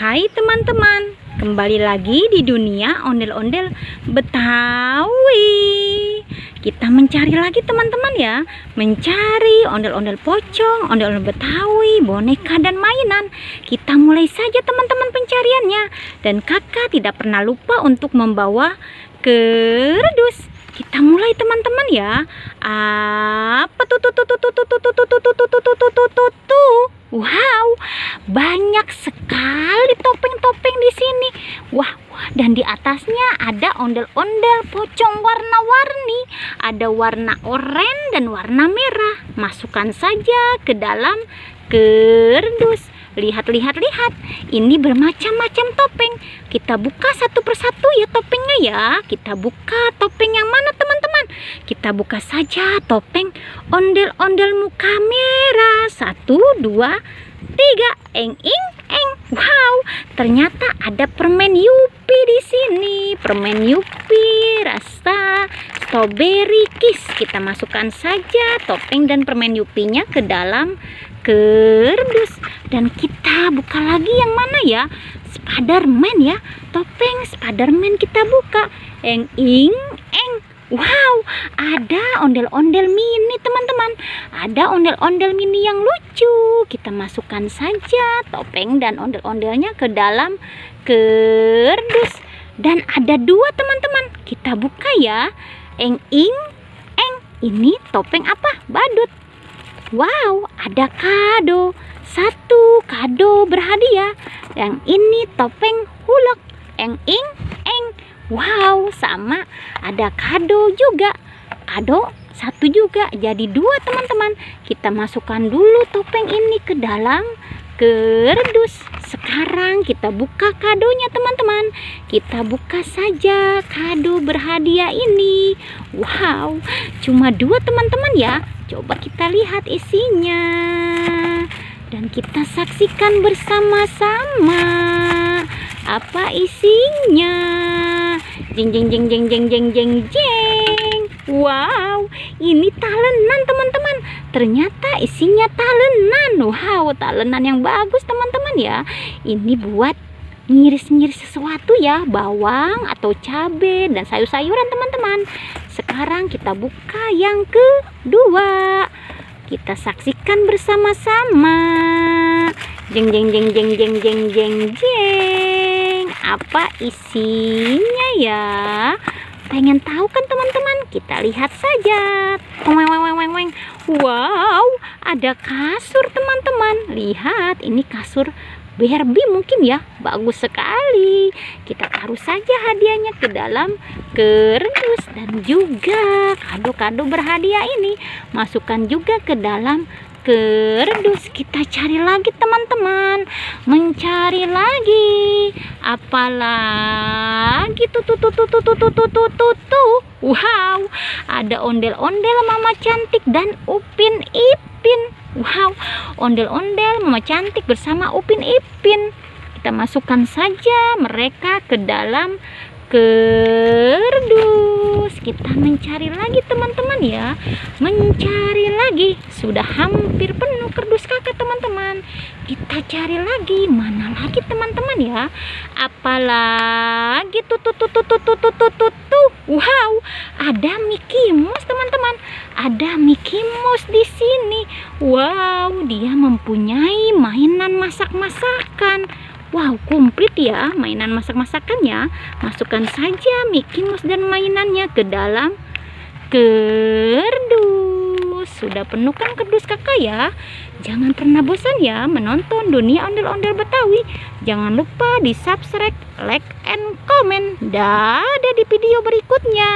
Hai teman-teman, kembali lagi di dunia ondel-ondel Betawi. Kita mencari lagi teman-teman ya, mencari ondel-ondel pocong, ondel-ondel Betawi, boneka dan mainan. Kita mulai saja teman-teman pencariannya. Dan kakak tidak pernah lupa untuk membawa kerdus. Kita mulai teman-teman ya. Apa tuh? Wow, banyak sekali topeng-topeng di sini. Wah, dan di atasnya ada ondel-ondel pocong warna-warni. Ada warna oranye dan warna merah. Masukkan saja ke dalam kerdus. Lihat. Ini bermacam-macam topeng. Kita buka satu persatu ya topengnya ya. Kita buka topeng yang mana teman-teman? Kita buka saja topeng ondel-ondel muka merah. 1, 2, 3. Eng. Wow, ternyata ada permen Yupi di sini. Permen Yupi rasa strawberry kiss. Kita masukkan saja topeng dan permen Yupinya ke dalam kerdus. Dan kita buka lagi yang mana ya? Spiderman ya. Topeng Spiderman kita buka. Eng. Wow, ada ondel-ondel mini teman-teman. Ada ondel-ondel mini yang lucu. Kita masukkan saja topeng dan ondel-ondelnya ke dalam kerdus. Dan ada 2 teman-teman. Kita buka ya. Eng. Ini topeng apa? Badut. Wow, ada kado. 1 kado berhadiah. Yang ini topeng huluk. Eng. Wow, sama ada kado juga. Kado 1 juga, jadi 2 teman-teman. Kita masukkan dulu topeng ini ke dalam kerdus. Sekarang kita buka kadonya teman-teman. Kita buka saja kado berhadiah ini. Wow, cuma 2 teman-teman ya. Coba kita lihat isinya. Dan kita saksikan bersama-sama. Apa isinya? Jeng. Wow, ini talenan teman-teman. Ternyata isinya talenan. Wow, talenan yang bagus teman-teman ya. Ini buat ngiris-ngiris sesuatu ya, bawang atau cabai dan sayur-sayuran teman-teman. Sekarang kita buka yang kedua. Kita saksikan bersama-sama. Jeng. Apa isinya ya? Pengen tahu kan teman-teman? Kita lihat saja. Wow, ada kasur teman-teman. Lihat, ini kasur Barbie mungkin ya. Bagus sekali. Kita taruh saja hadiahnya ke dalam kerdus. Dan juga kado-kado berhadiah ini masukkan juga ke dalam kerdus. Kita cari lagi teman-teman. Mencari lagi. Apalagi tuh. Wow, ada ondel-ondel Mama Cantik dan Upin Ipin. Wow, ondel-ondel Mama Cantik bersama Upin Ipin. Kita masukkan saja mereka ke dalam kerdus. Kita mencari lagi teman-teman ya. Mencari lagi. Sudah hampir penuh kerdus kakak teman-teman. Kita cari lagi. Mana lagi teman-teman ya? Apalagi tuh. Wow, ada Mickey Mouse teman-teman. Ada Mickey Mouse di sini. Wow, dia mempunyai mainan masak-masakan. Wow, komplit ya mainan masak-masakannya. Masukkan saja Mickey Mouse dan mainannya ke dalam kerdus. Sudah penuh kan kerdus kakak ya? Jangan pernah bosan ya menonton dunia ondel-ondel Betawi. Jangan lupa di subscribe, like, and comment. Dadah di video berikutnya.